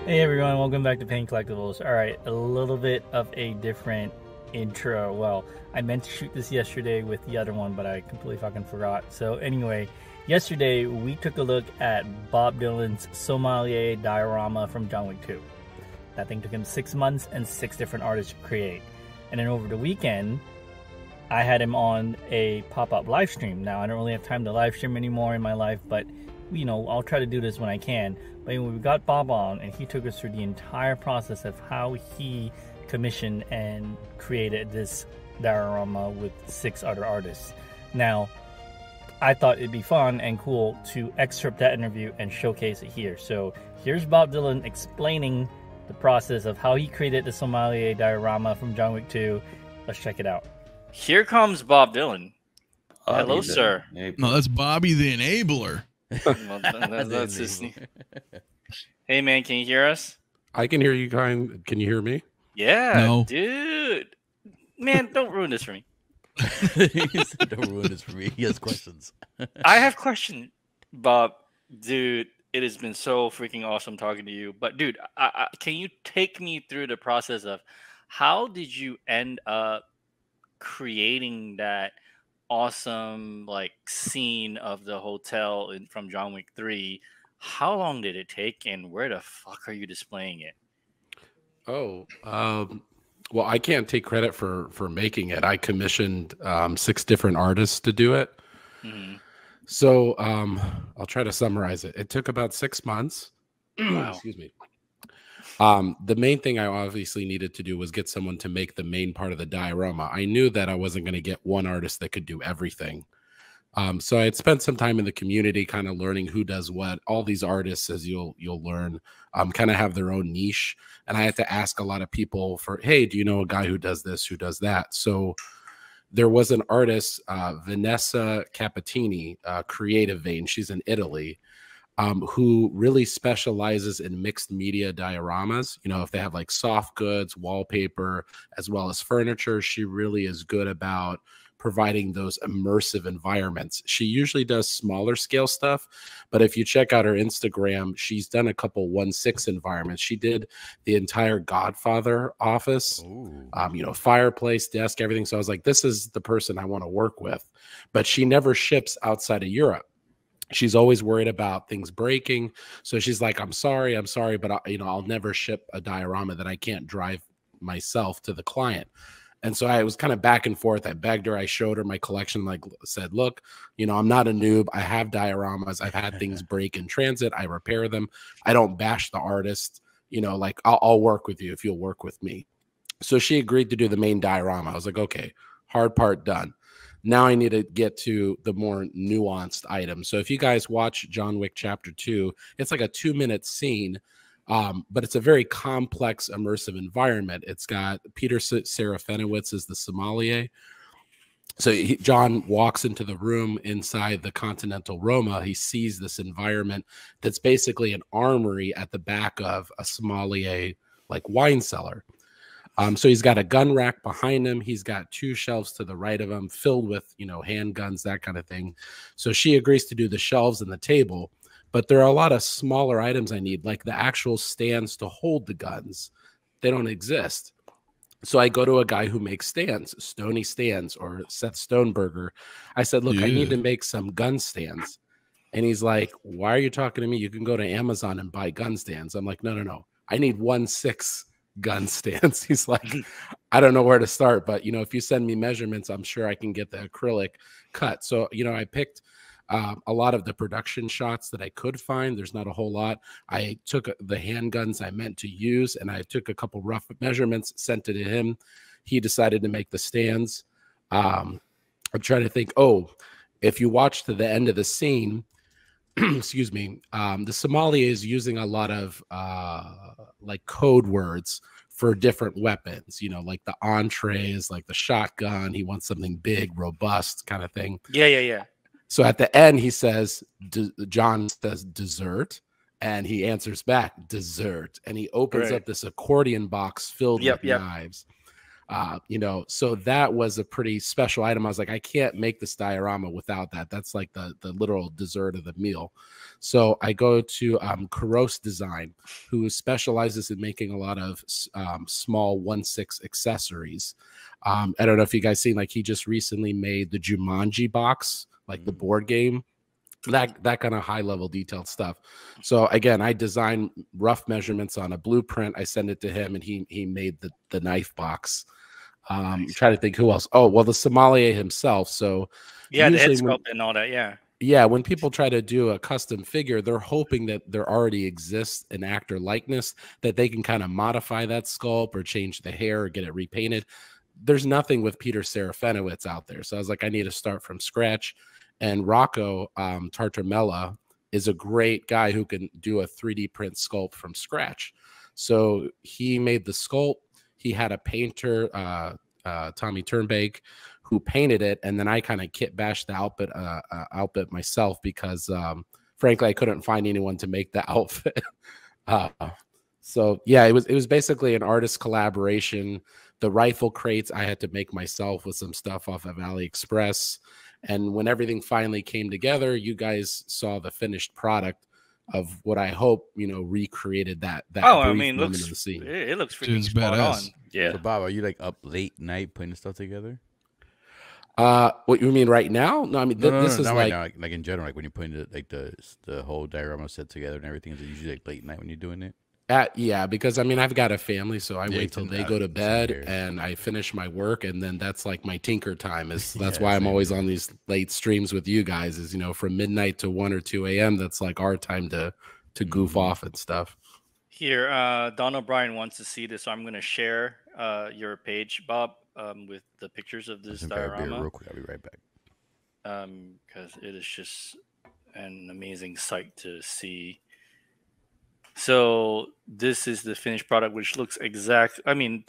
Hey everyone, welcome back to Pain Collectibles. Alright, a little bit of a different intro. Well, I meant to shoot this yesterday with the other one, but I completely fucking forgot. So anyway, yesterday we took a look at Bob Dylan's Sommelier diorama from John Wick 2. That thing took him 6 months and 6 different artists to create. And then over the weekend, I had him on a pop-up live stream. Now, I don't really have time to live stream anymore in my life, but you know, I'll try to do this when I can. But anyway, we got Bob on, and he took us through the entire process of how he commissioned and created this diorama with 6 other artists. Now, I thought it'd be fun and cool to excerpt that interview and showcase it here. So here's Bob Dylan explaining the process of how he created the Sommelier diorama from John Wick 2. Let's check it out. Here comes Bob Dylan. Hello, sir. No, that's Bobby the Enabler. Well, that's his... Hey man, can you hear us? I can hear you. Can you hear me? Yeah, no. Dude. Man, don't ruin this for me. He said, don't ruin this for me. He has questions. I have questions, Bob. Dude, it has been so freaking awesome talking to you. But dude, can you take me through the process of how did you end up creating that awesome like scene of the hotel from John Wick 3? How long did it take, and where the fuck are you displaying it? Oh, well, I can't take credit for making it. I commissioned 6 different artists to do it. Mm-hmm. So I'll try to summarize it. It took about 6 months. Wow. Excuse me. The main thing I obviously needed to do was get someone to make the main part of the diorama. I knew that I wasn't going to get one artist that could do everything. So I had spent some time in the community kind of learning who does what. All these artists, as you'll learn, kind of have their own niche. And I had to ask a lot of people for, hey, do you know a guy who does this, who does that? So there was an artist, Vanessa Capitini, Creative Vein. She's in Italy. Who really specializes in mixed media dioramas. You know, if they have like soft goods, wallpaper, as well as furniture, she really is good about providing those immersive environments. She usually does smaller scale stuff, but if you check out her Instagram, she's done a couple 1/6 environments. She did the entire Godfather office, you know, fireplace, desk, everything. So I was like, this is the person I want to work with, but she never ships outside of Europe. She's always worried about things breaking. So she's like, I'm sorry, but you know, I'll never ship a diorama that I can't drive myself to the client. And so I was kind of back and forth. I begged her, I showed her my collection, like said, look, you know, I'm not a noob. I have dioramas. I've had things break in transit. I repair them. I don't bash the artist, you know, like I'll work with you if you'll work with me. So she agreed to do the main diorama. I was like, okay, hard part done. Now I need to get to the more nuanced items. So if you guys watch John Wick Chapter 2, it's like a 2-minute scene, but it's a very complex, immersive environment. It's got Peter Serafinowicz as the sommelier. So John walks into the room inside the Continental Roma. He sees this environment that's basically an armory at the back of a sommelier, like wine cellar. So he's got a gun rack behind him. He's got 2 shelves to the right of him filled with, you know, handguns, that kind of thing. So she agrees to do the shelves and the table, but there are a lot of smaller items I need, like the actual stands to hold the guns. They don't exist. So I go to a guy who makes stands, Stony Stands, or Seth Stoneberger. I said, look, I need to make some gun stands. And he's like, why are you talking to me? You can go to Amazon and buy gun stands. I'm like, no. I need 1/6 gun stands. He's like, I don't know where to start, but you know, if you send me measurements, I'm sure I can get the acrylic cut. So, you know, I picked a lot of the production shots that I could find. There's not a whole lot. I took the handguns I meant to use, and I took a couple rough measurements, sent it to him. He decided to make the stands. I'm trying to think, if you watch to the end of the scene, excuse me, the sommelier is using a lot of like code words for different weapons, you know, like the entrees, like the shotgun. He wants something big, robust kind of thing. Yeah. So at the end, he says, John says dessert, and he answers back dessert, and he opens up this accordion box filled with knives. You know, so that was a pretty special item. I was like, I can't make this diorama without that. That's like the literal dessert of the meal. So I go to Karos Design, who specializes in making a lot of small 1/6 accessories. I don't know if you guys seen, like, he just recently made the Jumanji box, like the board game, that kind of high level detailed stuff. So again, I design rough measurements on a blueprint. I send it to him, and he made the knife box. Nice. Trying to think who else. Oh, well, the sommelier himself. So Yeah, the head usually sculpt and all that. Yeah. yeah, when people try to do a custom figure, they're hoping that there already exists an actor likeness that they can kind of modify that sculpt or change the hair or get it repainted. There's nothing with Peter Serafinowicz out there. So I was like, I need to start from scratch. And Rocco Tartamella is a great guy who can do a 3D print sculpt from scratch. So he made the sculpt. He had a painter, Tommy Turnbake, who painted it, and then I kind of kit bashed the outfit myself because, frankly, I couldn't find anyone to make the outfit. So yeah, it was basically an artist collaboration. The rifle crates I had to make myself with some stuff off of AliExpress. And when everything finally came together, you guys saw the finished product of what I hope, you know, recreated that Oh, I brief mean, moment of the scene. it looks freaking Dude's spot badass. on. Yeah. So Bob, are you like up late night putting stuff together? What you mean right now? No, I mean this is not like right now, like in general, like when you're putting the whole diorama set together and everything. Is it usually like late night when you're doing it? yeah, because I mean I've got a family, so I Yeah, wait till they go to bed and I finish my work, and then that's like my tinker time. Is that's why I'm always on these late streams with you guys. Is, you know, from midnight to 1 or 2 a.m. That's like our time to goof off and stuff. Here, Don O'Brien wants to see this, so I'm going to share your page, Bob, with the pictures of this diorama. Real quick, I'll be right back. Because it is just an amazing sight to see. So this is the finished product, which looks exact. I mean,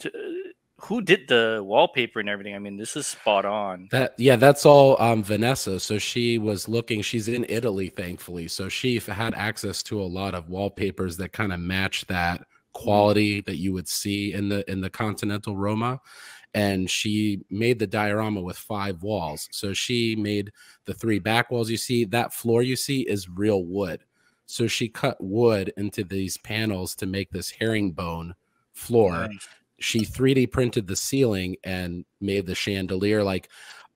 who did the wallpaper and everything? I mean, this is spot on. That's all Vanessa. So she was looking. She's in Italy, thankfully, so she had access to a lot of wallpapers that kind of match that quality that you would see in the Continental Roma. And she made the diorama with 5 walls. So she made the 3 back walls. You see that floor you see is real wood. So she cut wood into these panels to make this herringbone floor. Nice. She 3D printed the ceiling and made the chandelier. Like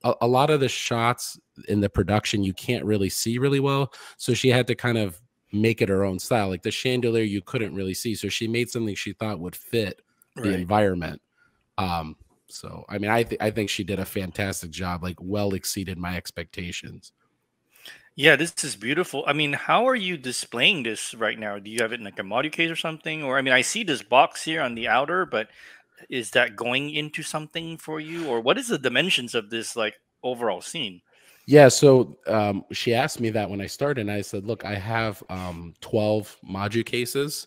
a lot of the shots in the production, you can't really see really well. So she had to kind of make it her own style. Like the chandelier, you couldn't really see. So she made something she thought would fit the environment. So, I mean, I think she did a fantastic job, like well exceeded my expectations. Yeah, this is beautiful. I mean, how are you displaying this right now? Do you have it in like a module case or something? Or, I mean, I see this box here on the outer, but is that going into something for you? Or what is the dimensions of this like overall scene? Yeah, so she asked me that when I started, and I said, look, I have 12 module cases,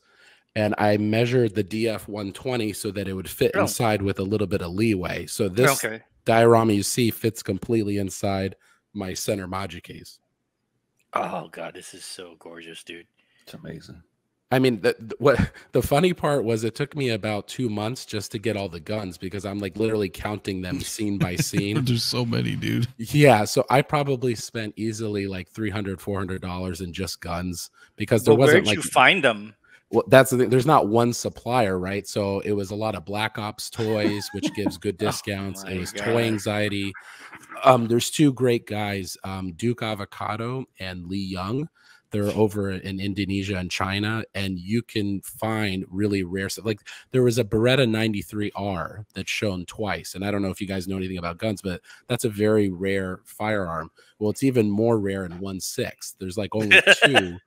and I measured the DF 120 so that it would fit inside with a little bit of leeway. So this diorama you see fits completely inside my center module case. Oh God, this is so gorgeous, dude. It's amazing. I mean, the funny part was it took me about 2 months just to get all the guns, because I'm like literally counting them scene by scene. There's so many, dude. Yeah, so I probably spent easily like $300, $400 in just guns, because there wasn't where'd you find them? Well, that's the thing. There's not one supplier, right? So it was a lot of Black Ops toys, which gives good discounts. It was Toy Anxiety. There's 2 great guys, Duke Avocado and Lee Young. They're over in Indonesia and China, and you can find really rare stuff. Like there was a Beretta 93R that's shown twice, and I don't know if you guys know anything about guns, but that's a very rare firearm. Well, it's even more rare in 1/6. There's like only 2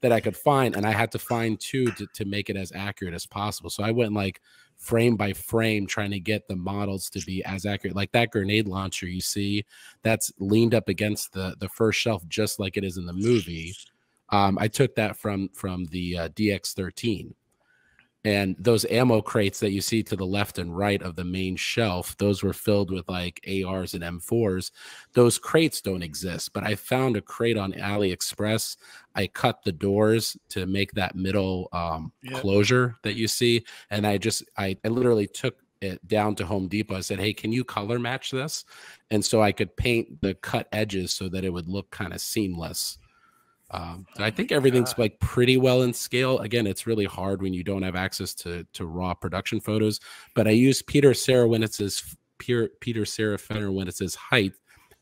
that I could find, and I had to find 2 to make it as accurate as possible. So I went like frame by frame trying to get the models to be as accurate. Like that grenade launcher you see, that's leaned up against the first shelf just like it is in the movie. I took that from the DX13. And those ammo crates that you see to the left and right of the main shelf, those were filled with like ARs and M4s. Those crates don't exist, but I found a crate on AliExpress. I cut the doors to make that middle closure that you see. And I literally took it down to Home Depot. I said, hey, can you color match this? And so I could paint the cut edges so that it would look kind of seamless. So I think everything's like pretty well in scale. Again, it's really hard when you don't have access to raw production photos, but I use Peter Serafinowicz' height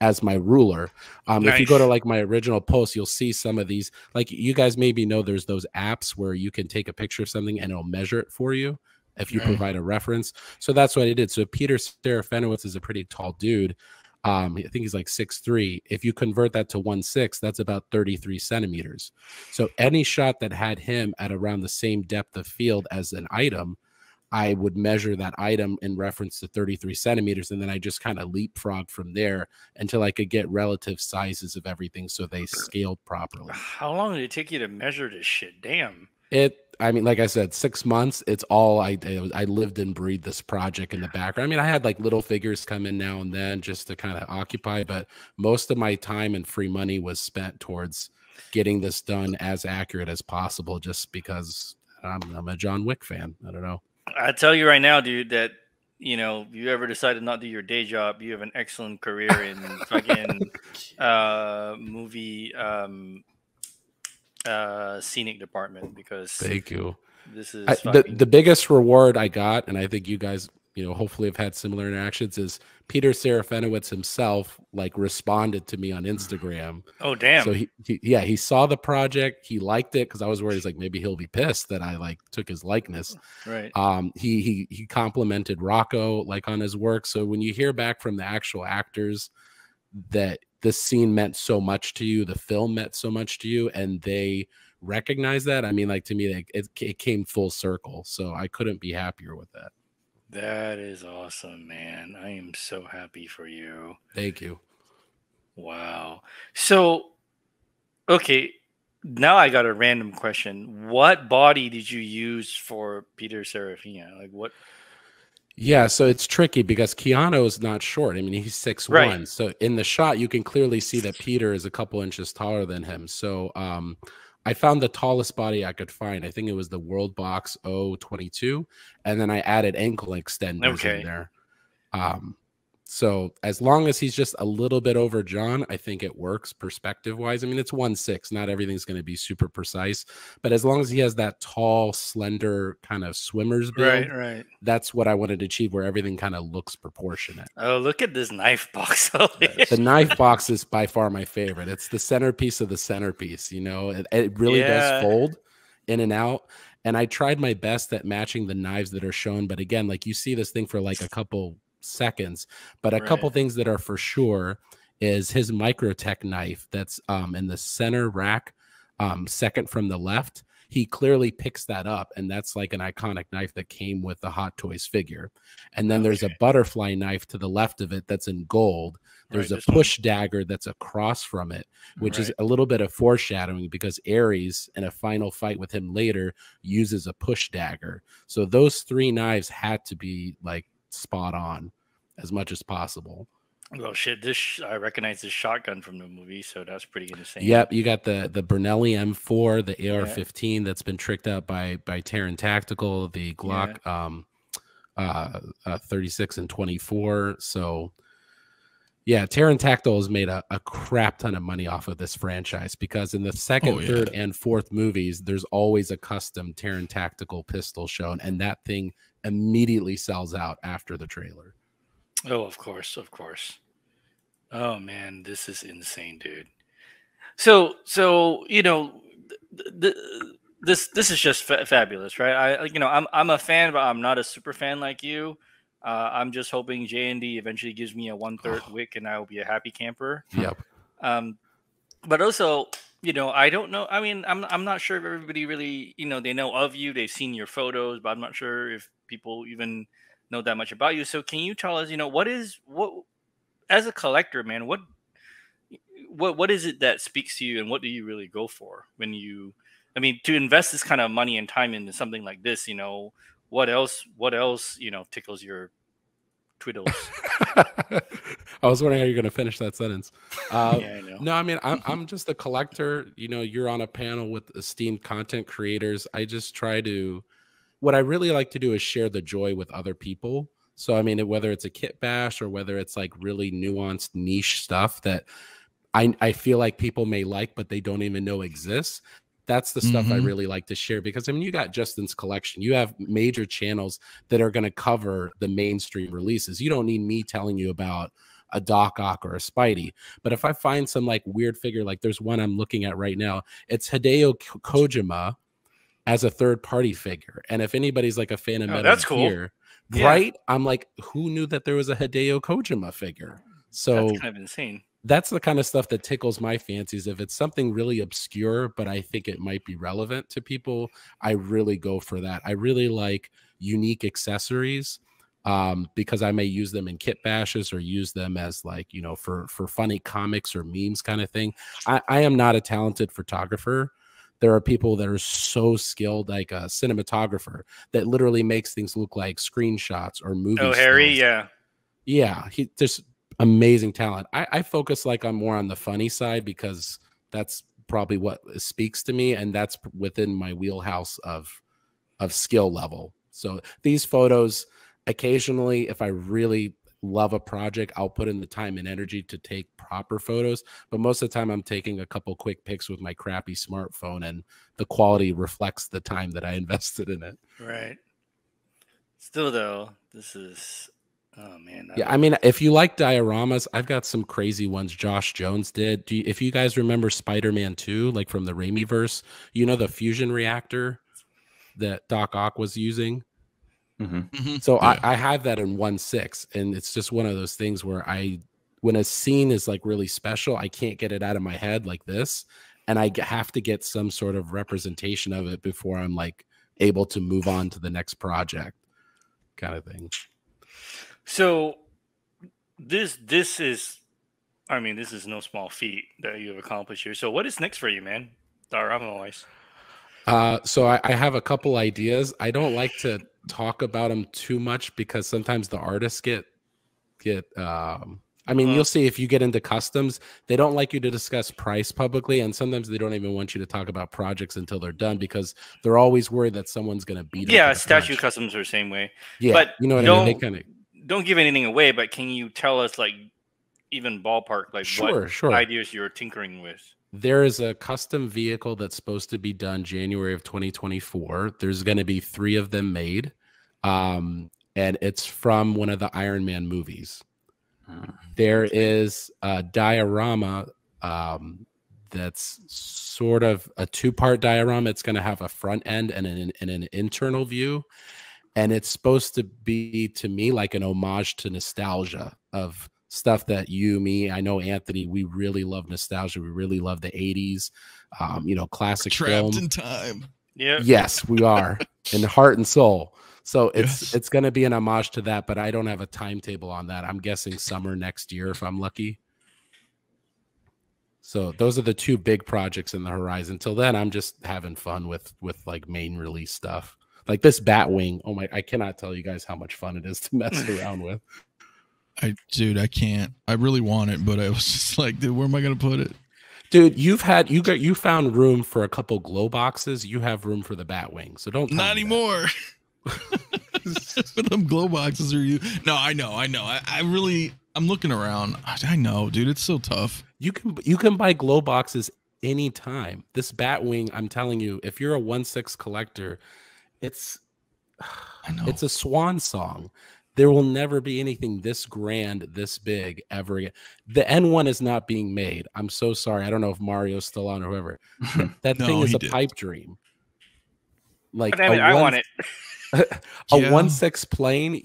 as my ruler. Nice. If you go to like my original post, you'll see some of these, like you guys maybe know there's those apps where you can take a picture of something and it'll measure it for you if you provide a reference. So that's what I did. So Peter Serafinowicz is a pretty tall dude. I think he's like 6'3". If you convert that to 1/6, that's about 33 centimeters. So any shot that had him at around the same depth of field as an item, I would measure that item in reference to 33 centimeters. And then I just kind of leapfrog from there until I could get relative sizes of everything so they scaled properly. How long did it take you to measure this shit? Damn. I mean, like I said, 6 months, it's all I lived and breathed this project in the background. I mean, I had like little figures come in now and then just to kind of occupy, but most of my time and free money was spent towards getting this done as accurate as possible, just because I'm a John Wick fan. I don't know. I tell you right now, dude, that if you ever decide to not do your day job, you have an excellent career in fucking movie scenic department, because thank you. This is the biggest reward I got, and I think you guys hopefully have had similar interactions, is Peter Serafinowicz himself like responded to me on Instagram. Oh damn. So he saw the project, he liked it, because I was worried he's like maybe he'll be pissed that I like took his likeness. Right. He complimented Rocco like on his work. So when you hear back from the actual actors that this scene meant so much to you, the film meant so much to you, and they recognize that, I mean, like, to me, it came full circle. So I couldn't be happier with that. That is awesome, man. I am so happy for you. Thank you. Wow. So, okay, now I got a random question. What body did you use for Peter Serafina? Like what? Yeah, so it's tricky because Keanu is not short. I mean, he's 6'1". Right. So in the shot, you can clearly see that Peter is a couple inches taller than him. So I found the tallest body I could find. I think it was the World Box 022. And then I added ankle extenders in there. So as long as he's just a little bit over John, I think it works perspective-wise. I mean, it's 1/6. Not everything's going to be super precise. But as long as he has that tall, slender kind of swimmer's build, right. That's what I wanted to achieve, where everything kind of looks proportionate. Oh, look at this knife box. The knife box is by far my favorite. It's the centerpiece of the centerpiece. It really does fold in and out. And I tried my best at matching the knives that are shown. But again, like, you see this thing for like a couple seconds, but a couple things that are for sure is his Microtech knife that's in the center rack, second from the left. He clearly picks that up, and that's like an iconic knife that came with the Hot Toys figure. And then there's a butterfly knife to the left of it that's in gold. There's a push dagger that's across from it, which is a little bit of foreshadowing, because Ares, in a final fight with him later, uses a push dagger. So those three knives had to be like spot on as much as possible. Well, shit, I recognize this shotgun from the movie, so that's pretty insane. Yep, you got the Brunelli M4, the AR-15 that's been tricked out by Terran Tactical, the Glock 36 and 24. So yeah, Terran Tactical has made a crap ton of money off of this franchise, because in the second, third, and fourth movies, there's always a custom Terran Tactical pistol shown, and that thing immediately sells out after the trailer. Oh, of course. Oh man, this is insane, dude. So this is just fabulous, right? I'm a fan, but I'm not a super fan like you. I'm just hoping J&D eventually gives me a 1/3 wick, and I will be a happy camper. Yep. But also, I don't know. I mean, I'm not sure if everybody really, they know of you. They've seen your photos, but I'm not sure if people even know that much about you. So can you tell us, what as a collector, man, what is it that speaks to you, and what do you really go for when to invest this kind of money and time into something like this? What else tickles your twiddles? I was wondering how you're going to finish that sentence. I know. No, I mean, I'm just a collector. You're on a panel with esteemed content creators. I just try to, what I really like to do is share the joy with other people. So I mean, whether it's a kit bash or whether it's like really nuanced niche stuff that I feel like people may like, but they don't even know exists. That's the stuff I really like to share, because I mean, you got Justin's collection. You have major channels that are going to cover the mainstream releases. You don't need me telling you about a Doc Ock or a Spidey. But if I find some like weird figure, like there's one I'm looking at right now, it's Hideo Kojima as a third party figure. And if anybody's like a fan of Metal that's cool. Gear, right? I'm like, who knew that there was a Hideo Kojima figure? So that's kind of insane. That's the kind of stuff that tickles my fancies. If it's something really obscure, but I think it might be relevant to people, I really go for that. I really like unique accessories, because I may use them in kit bashes or use them as like, you know, for funny comics or memes kind of thing. I am not a talented photographer. There are people that are so skilled, like a cinematographer that literally makes things look like screenshots or movie. Oh, Harry, stills. Yeah, he just amazing talent. I focus like I'm more on the funny side, because that's probably what speaks to me, and that's within my wheelhouse of skill level. So these photos, occasionally, if I really love a project, I'll put in the time and energy to take proper photos, but most of the time I'm taking a couple quick pics with my crappy smartphone, and the quality reflects the time that I invested in it. Right. Still though, this is, oh man. Yeah, I mean, if you like dioramas, I've got some crazy ones Josh Jones did. If you guys remember Spider-Man 2, like from the Raimi verse, you know, the fusion reactor that Doc Ock was using? So yeah. I have that in 1/6, and it's just one of those things where when a scene is like really special, I can't get it out of my head like this, and I have to get some sort of representation of it before I'm like able to move on to the next project, kind of thing. So this is, I mean, this is no small feat that you have accomplished here. So what is next for you, man? Diorama wise. So I have a couple ideas. I don't like to talk about them too much, because sometimes the artists get I mean, you'll see if you get into customs, they don't like you to discuss price publicly, and sometimes they don't even want you to talk about projects until they're done, because they're always worried that someone's going to beat them. Yeah, statue customs are the same way. Yeah, but you know what I mean? They don't give anything away, but can you tell us, like, even ballpark, like what ideas you're tinkering with? There is a custom vehicle that's supposed to be done January of 2024. There's going to be 3 of them made. And it's from one of the Iron Man movies. There is a diorama that's sort of a 2-part diorama. It's going to have a front end and an internal view. And it's supposed to be, to me, like an homage to nostalgia of stuff that me, I know Anthony, we really love nostalgia. We really love the 80s, you know, classic film. Trapped in time. Yeah. Yes, we are, in heart and soul. So it's going to be an homage to that, but I don't have a timetable on that. I'm guessing summer next year if I'm lucky. So those are the 2 big projects in the horizon. Till then, I'm just having fun with like main release stuff. Like this Batwing. Oh my, I cannot tell you guys how much fun it is to mess around with. Dude, I can't. I really want it, but I was just like, dude, where am I going to put it? Dude, you found room for a couple glow boxes. You have room for the Batwing. So don't. Not anymore. But them glow boxes are you? No, I know. I'm looking around. I know, dude. It's so tough. You can buy glow boxes anytime. This Batwing, I'm telling you, if you're a 1/6 collector, it's a swan song. There will never be anything this grand, this big ever again. The N1 is not being made. I'm so sorry. I don't know if Mario's still on or whoever. That thing is a pipe dream. Like, I want it. A 1/6 plane,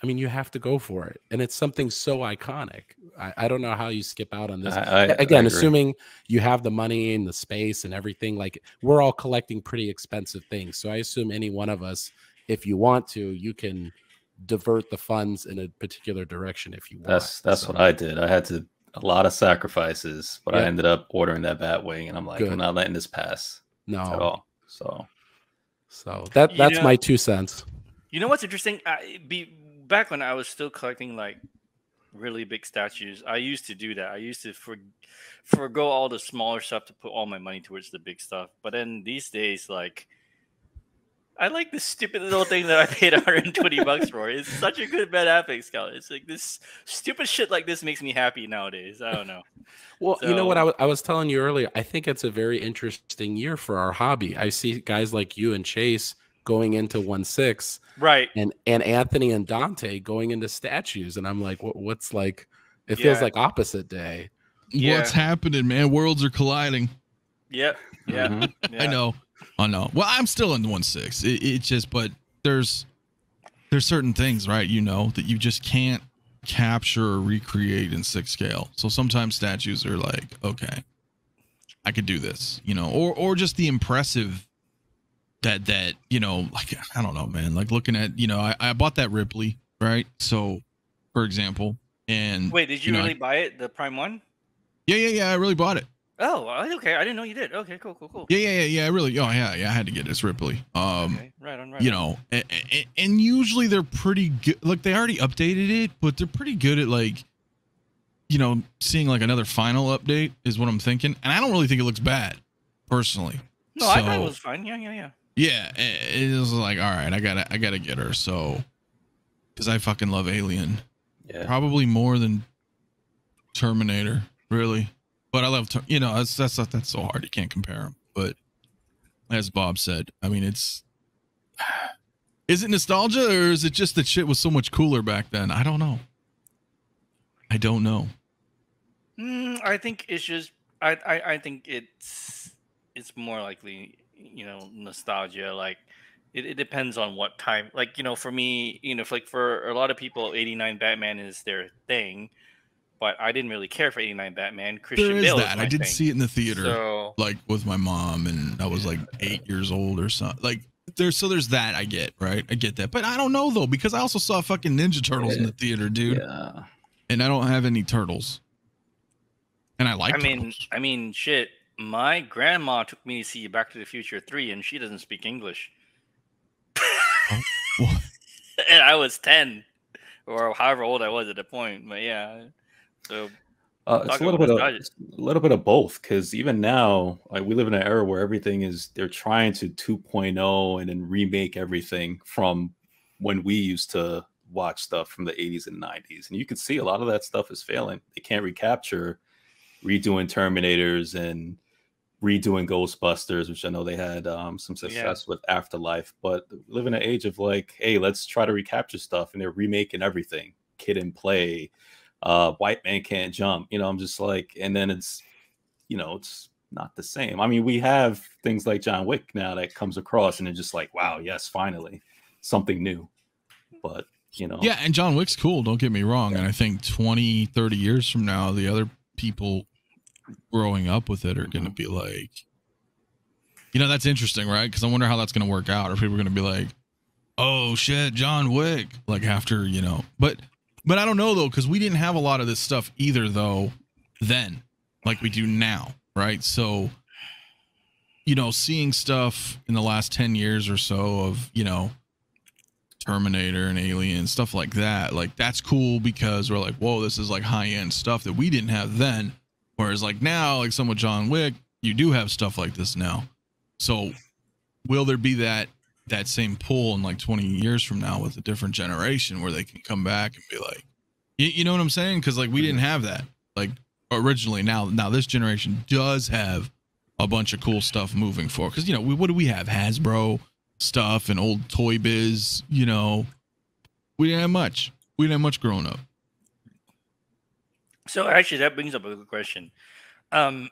I mean, you have to go for it, and it's something so iconic. I don't know how you skip out on this. Again, assuming you have the money and the space and everything. Like, we're all collecting pretty expensive things, so I assume any one of us, if you want to, you can divert the funds in a particular direction if you want. That's what I did. I had a lot of sacrifices, but I ended up ordering that Batwing, and I'm like, I'm not letting this pass. No, at all. So that's my 2 cents. You know what's interesting? Back when I was still collecting like really big statues, I used to do that. I used to forgo all the smaller stuff to put all my money towards the big stuff. But then these days, like, I like this stupid little thing that I paid $120 for. It's such a good Ben Affleck skeleton. It's like this stupid shit like this makes me happy nowadays. I don't know. Well, So, you know what I was telling you earlier. I think it's a very interesting year for our hobby. I see guys like you and Chase going into 1/6, right? and Anthony and Dante going into statues, and I'm like, what's like? It feels like opposite day. Yeah. What's happening, man? Worlds are colliding. Yep. Yeah. I know. Well, I'm still in 1/6. It's just, but there's certain things, right? You know, that you just can't capture or recreate in 6 scale. So sometimes statues are like, okay, I could do this, you know, or just the impressive that you know, like, I don't know, man, like looking at, you know, I bought that Ripley, right? So, for example, and wait, did you really buy it, the Prime one? Yeah, I really bought it. Oh, okay. I didn't know you did. Okay, cool. Yeah. I really, I had to get this Ripley. Okay. Right on. You know, and usually they're pretty good. Like, they already updated it, but they're pretty good at, like, you know, seeing like another final update is what I'm thinking. And I don't really think it looks bad, personally. No, I thought it was fine. Yeah. Yeah, it was like, all right, I gotta get her. So, because I fucking love Alien, probably more than Terminator, really. But I love, you know, that's so hard. You can't compare them. But as Bob said, I mean, is it nostalgia, or is it just that shit was so much cooler back then? I don't know. I think it's just, I think it's more likely, you know, nostalgia. Like, it depends on what time. Like, you know, for me, you know, for a lot of people, 89 Batman is their thing. But I didn't really care for 89 Batman. Christian Bale is my I did thing. see it in the theater, so, like with my mom, and I was like 8 years old or something. Like, there's that I get, right? I get that. But I don't know, though, because I also saw fucking Ninja Turtles in the theater, dude. Yeah. And I don't have any turtles. And I like turtles. I mean, shit. My grandma took me to see Back to the Future 3, and she doesn't speak English. And I was 10, or however old I was at the point. But yeah. So it's a little bit of both, because even now, like, we live in an era where they're trying to 2.0 and then remake everything from when we used to watch stuff from the 80s and 90s, and you can see a lot of that stuff is failing. They can't recapture redoing Terminators and redoing Ghostbusters, which I know they had some success with Afterlife, but we live in an age of like, hey, let's try to recapture stuff, and they're remaking everything. Kid and Play, White Man Can't Jump, you know. I'm just like, and then it's, you know, it's not the same. I mean, we have things like John Wick now that comes across, and it's just like, wow, yes, finally something new. But, you know, yeah, and John Wick's cool, don't get me wrong. And I think 20, 30 years from now, the other people growing up with it are going to be like, you know, that's interesting, right? Because I wonder how that's going to work out. Or people are going to be like, oh shit, John Wick, like, after, you know. But I don't know, though, because we didn't have a lot of this stuff either, though, then, like we do now, right? So, you know, seeing stuff in the last 10 years or so of, you know, Terminator and Alien, stuff like that, like, that's cool because we're like, whoa, this is like high-end stuff that we didn't have then. Whereas, like, now, like, some with John Wick, you do have stuff like this now. So will there be that same pull in like 20 years from now with a different generation where they can come back and be like, you know what I'm saying? Because, like, we didn't have that, like, originally. Now this generation does have a bunch of cool stuff moving forward. Because, you know, what do we have? Hasbro stuff and old Toy Biz, you know. We didn't have much. We didn't have much growing up. So actually, that brings up a good question. Bob,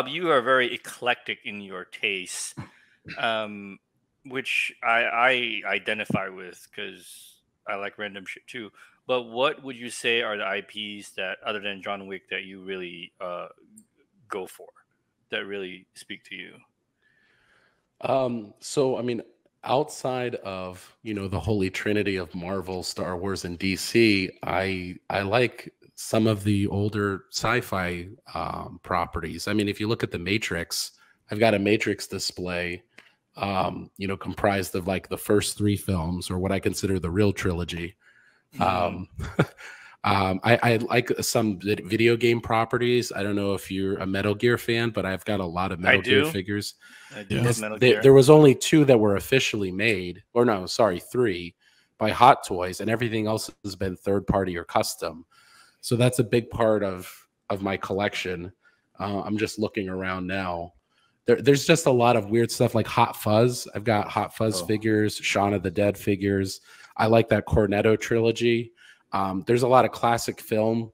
you are very eclectic in your tastes, which I identify with because I like random shit too. But what would you say are the IPs that, other than John Wick, that you really go for, that really speak to you? So I mean, outside of, you know, the holy trinity of Marvel, Star Wars, and DC, I like some of the older sci-fi properties. I mean, if you look at the Matrix, I've got a Matrix display, you know, comprised of like the first 3 films, or what I consider the real trilogy. I like some video game properties. I don't know if you're a Metal Gear fan, but I've got a lot of Metal Gear figures. I do love Metal Gear. There was only 2 that were officially made, or no, sorry, 3 by Hot Toys, and everything else has been third party or custom. So that's a big part of my collection. I'm just looking around now. There's just a lot of weird stuff like Hot Fuzz. I've got Hot Fuzz figures, Shaun of the Dead figures. I like that Cornetto trilogy. There's a lot of classic film,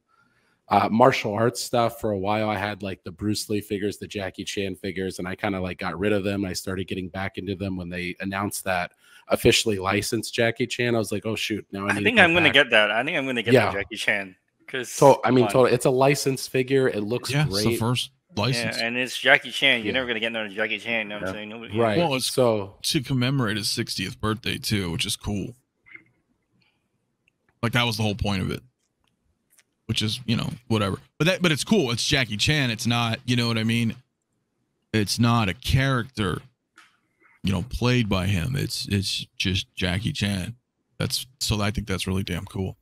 martial arts stuff. For a while, I had like the Bruce Lee figures, the Jackie Chan figures, and I kind of like got rid of them. I started getting back into them when they announced that officially licensed Jackie Chan. I was like, oh shoot, now I think I'm going to get that. I think I'm going to get the Jackie Chan. So I mean, totally, it's a licensed figure. It looks great. It's the first license. Yeah, and it's Jackie Chan. You're never going to get another Jackie Chan. You know what I'm saying? Nobody, right. Well, it's so to commemorate his 60th birthday too, which is cool. Like that was the whole point of it, which is, you know, whatever. But it's cool. It's Jackie Chan. It's not, you know what I mean? It's not a character, you know, played by him. It's just Jackie Chan. I think that's really damn cool.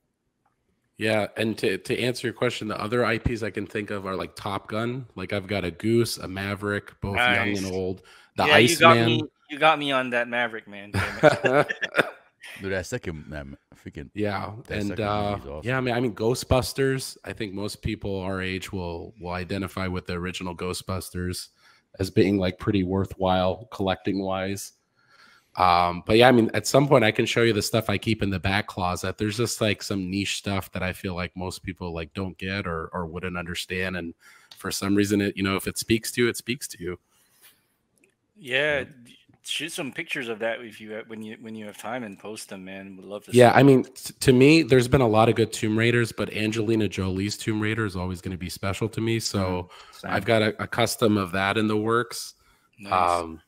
Yeah, and to answer your question, the other IPs I can think of are like Top Gun. Like I've got a Goose, a Maverick, both young and old. The Iceman. You got me on that Maverick, man. Dude, that second freaking and awesome. Yeah, I mean Ghostbusters. I think most people our age will identify with the original Ghostbusters as being like pretty worthwhile collecting wise. But yeah, I mean, at some point I can show you the stuff I keep in the back closet. There's just like some niche stuff that I feel like most people like don't get or wouldn't understand, and for some reason, it, you know, if it speaks to you, it speaks to you. Yeah. Shoot some pictures of that if you when you have time and post them, man. Would love to. Yeah, I mean, to me, there's been a lot of good Tomb Raiders, but Angelina Jolie's Tomb Raider is always going to be special to me. So I've got a custom of that in the works. Nice.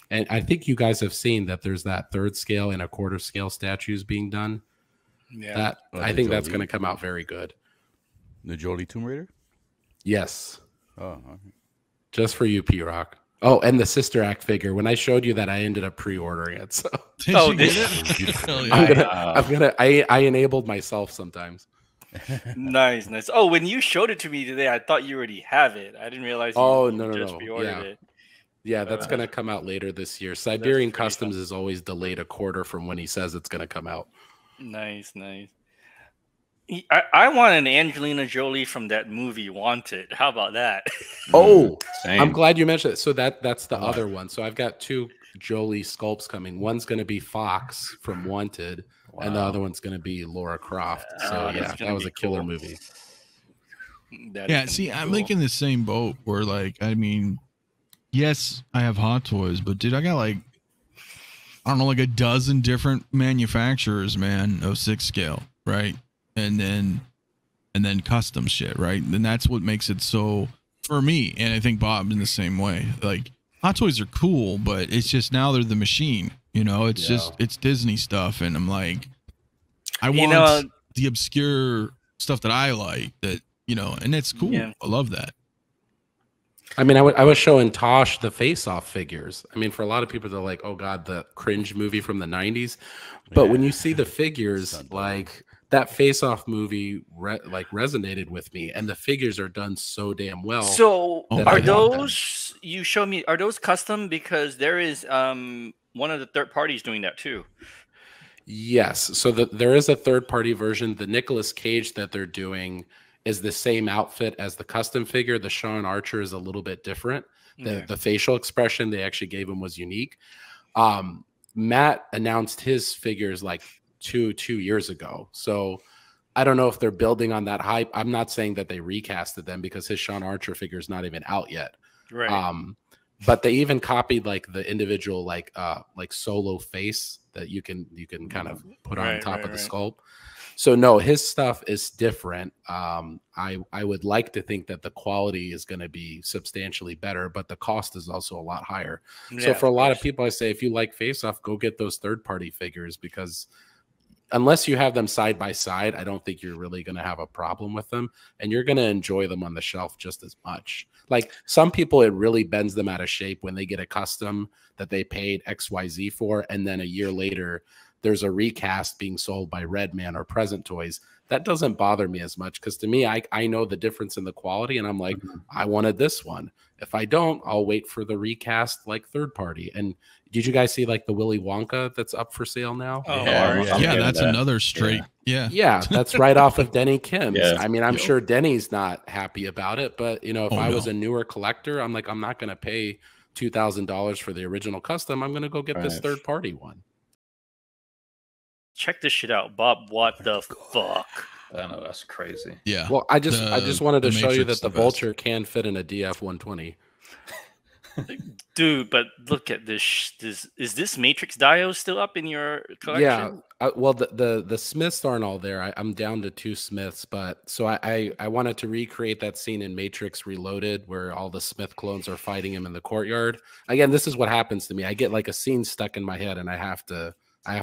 And I think you guys have seen that there's that 3rd scale and a 1/4 scale statues being done. Yeah, I think that's going to come out very good. The Jolie Tomb Raider. Yes. Oh, okay. Just for you, P-Rock. Oh, and the Sister Act figure. When I showed you that, I ended up pre-ordering it. So I enabled myself sometimes. Nice. Oh, when you showed it to me today, I thought you already have it. I didn't realize. You just pre-ordered it. Yeah, that's gonna come out later this year. Siberian Customs is always delayed a 1/4 from when he says it's gonna come out. Nice. I want an Angelina Jolie from that movie Wanted. How about that? Oh, I'm glad you mentioned it. So that's the other one. So I've got 2 Jolie sculpts coming. One's going to be Fox from Wanted, and the other one's going to be Laura Croft. So yeah, that was a killer movie. Yeah, see, I'm like in the same boat where, like, I mean, yes, I have Hot Toys, but dude, I got like, I don't know, like a dozen different manufacturers, man, of 6 scale, right? And then custom shit, right? And that's what makes it so, for me, and I think Bob in the same way, like Hot Toys are cool, but it's just now they're the machine, you know, it's just, it's Disney stuff. And I'm like, I want the obscure stuff that I like, that, you know, and it's cool. Yeah. I love that. I mean, I was showing Tosh the Face Off figures. I mean, for a lot of people, they're like, oh God, the cringe movie from the 90s. But when you see the figures, like, that Face Off movie resonated with me, and the figures are done so damn well. So are those you show me? Are those custom? Because there is one of the third parties doing that too. Yes. So there is a third party version. The Nicolas Cage that they're doing is the same outfit as the custom figure. The Sean Archer is a little bit different. The facial expression they actually gave him was unique. Matt announced his figures like two years ago. So I don't know if they're building on that hype. I'm not saying that they recasted them because his Sean Archer figure is not even out yet. Right. But they even copied like the individual like solo face that you can kind of put on top of the sculpt. So no, his stuff is different. I would like to think that the quality is going to be substantially better, but the cost is also a lot higher. Yeah, so for a lot of people, I say if you like Face Off, go get those third-party figures, because unless you have them side by side, I don't think you're really going to have a problem with them, and you're going to enjoy them on the shelf just as much. Like some people, it really bends them out of shape when they get a custom that they paid XYZ for, and then a year later there's a recast being sold by Redman or Present Toys, that doesn't bother me as much, because to me, I know the difference in the quality, and I'm like, I wanted this one. If I don't, I'll wait for the recast like third party. And did you guys see like the Willy Wonka that's up for sale now? Oh, Yeah, that's another straight. Yeah, that's right off of Denny Kim's. Yeah. I mean, I'm sure Denny's not happy about it, but you know, if I was a newer collector, I'm like, I'm not going to pay $2,000 for the original custom. I'm going to go get this third party one. Check this shit out, Bob. What the fuck? I know, that's crazy. Yeah. Well, I just wanted to show you that the best. Vulture can fit in a DF 120. Dude, but look at this. Is this Matrix Dio still up in your collection? Yeah. Well, the Smiths aren't all there. I'm down to 2 Smiths, but so I wanted to recreate that scene in Matrix Reloaded where all the Smith clones are fighting him in the courtyard. Again, this is what happens to me. I get like a scene stuck in my head, and I have to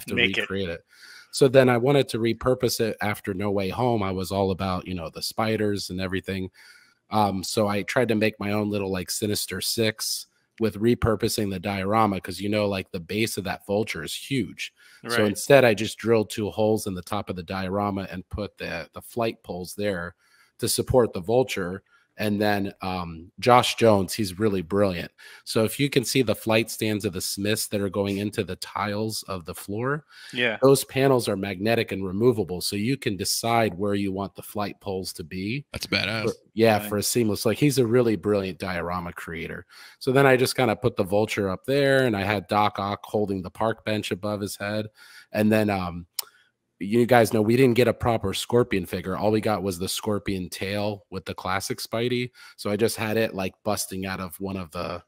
recreate it. So then I wanted to repurpose it after No Way Home. I was all about, you know, the spiders and everything. So I tried to make my own little like Sinister Six with repurposing the diorama, because you know, like the base of that Vulture is huge. Right. So instead I just drilled 2 holes in the top of the diorama and put the flight poles there to support the Vulture. And then Josh Jones, he's really brilliant. So if you can see the flight stands of the Smiths that are going into the tiles of the floor, yeah, those panels are magnetic and removable. So you can decide where you want the flight poles to be. That's badass. For a seamless, like he's a really brilliant diorama creator. So then I just kind of put the Vulture up there, and I had Doc Ock holding the park bench above his head. And then you guys know we didn't get a proper Scorpion figure. All we got was the Scorpion tail with the classic Spidey. So I just had it like busting out of one of the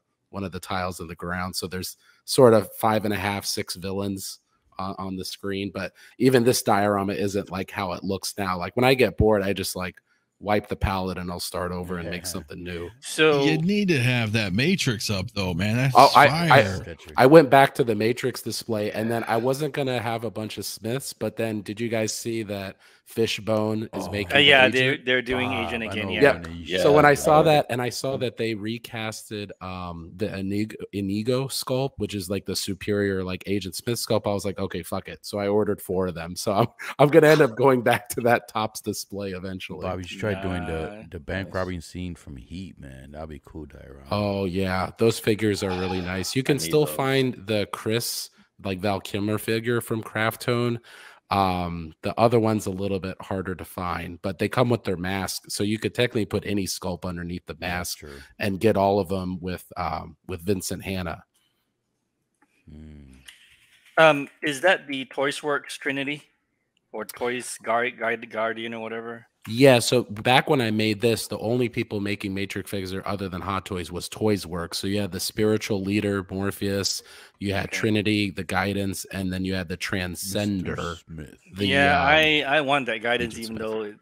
tiles of the ground. So there's sort of 5.5, 6 villains on the screen. But even this diorama isn't like how it looks now. Like when I get bored, I just like wipe the palette and I'll start over and make something new. So you need to have that Matrix up though, man. That's fire. I went back to the Matrix display, and then I wasn't gonna have a bunch of Smiths, but then did you guys see that Fishbone is making? Yeah, they're doing Agent again. Yeah. So when I saw that, and I saw that they recasted the Inigo sculpt, which is like the superior like Agent Smith sculpt, I was like, okay, fuck it. So I ordered 4 of them. So I'm gonna end up going back to that Topps display eventually. Bobby, you should try doing the bank robbing scene from Heat, man. That'd be cool, diorama. Oh yeah, those figures are really nice. You can still find the Chris like Val Kilmer figure from Craftone. The other one's a little bit harder to find, but they come with their mask, so you could technically put any sculpt underneath the mask and get all of them with Vincent Hanna. Is that the Toys Works Trinity or Toys Guardian or whatever? Yeah, so back when I made this, the only people making Matrix figures other than Hot Toys was Toys Works. So you had the spiritual leader, Morpheus, you had Trinity, the Guidance, and then you had the Transcender. I want that Guidance, even though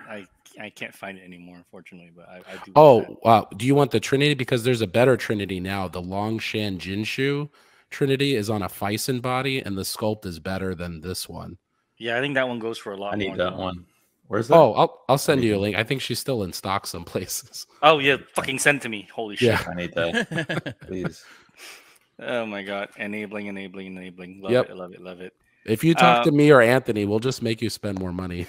I can't find it anymore, unfortunately. But I do. Do you want the Trinity? Because there's a better Trinity now. The Longshan Jinshu Trinity is on a Fison body, and the sculpt is better than this one. Yeah, I think that one goes for a lot. I need more that now. one. Where's that? Oh, I'll send you a link. I think she's still in stock some places. Oh yeah, fucking send to me. Holy shit. Yeah. I need that. Please. Oh my god. Enabling. Love it. If you talk to me or Anthony, we'll just make you spend more money.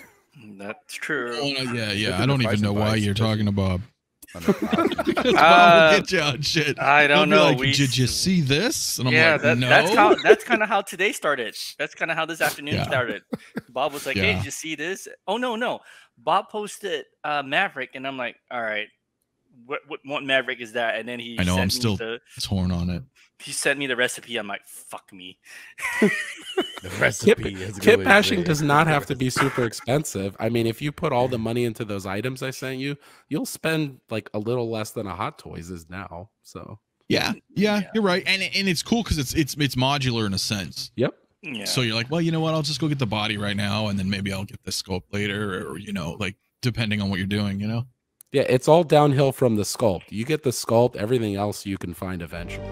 That's true. Yeah. I don't even know why you're talking about. Because Bob will get you on shit. I don't know. Like, did you see this? And I'm like, no. That's kind of how today started. That's kind of how this afternoon started. Bob was like, "Hey, did you see this?" Oh no. Bob posted Maverick, and I'm like, "All right, what Maverick is that?" And then I know I'm still torn on it. He sent me the recipe. I'm like, "Fuck me." The recipe. Kit bashing does not have to be super expensive. I mean, if you put all the money into those items I sent you, you'll spend like a little less than a Hot Toys is now. So yeah, you're right, and it's cool because it's modular in a sense. Yep. Yeah. So you're like, well, you know what? I'll just go get the body right now, and then maybe I'll get the sculpt later, or like depending on what you're doing, Yeah, it's all downhill from the sculpt. You get the sculpt, everything else you can find eventually.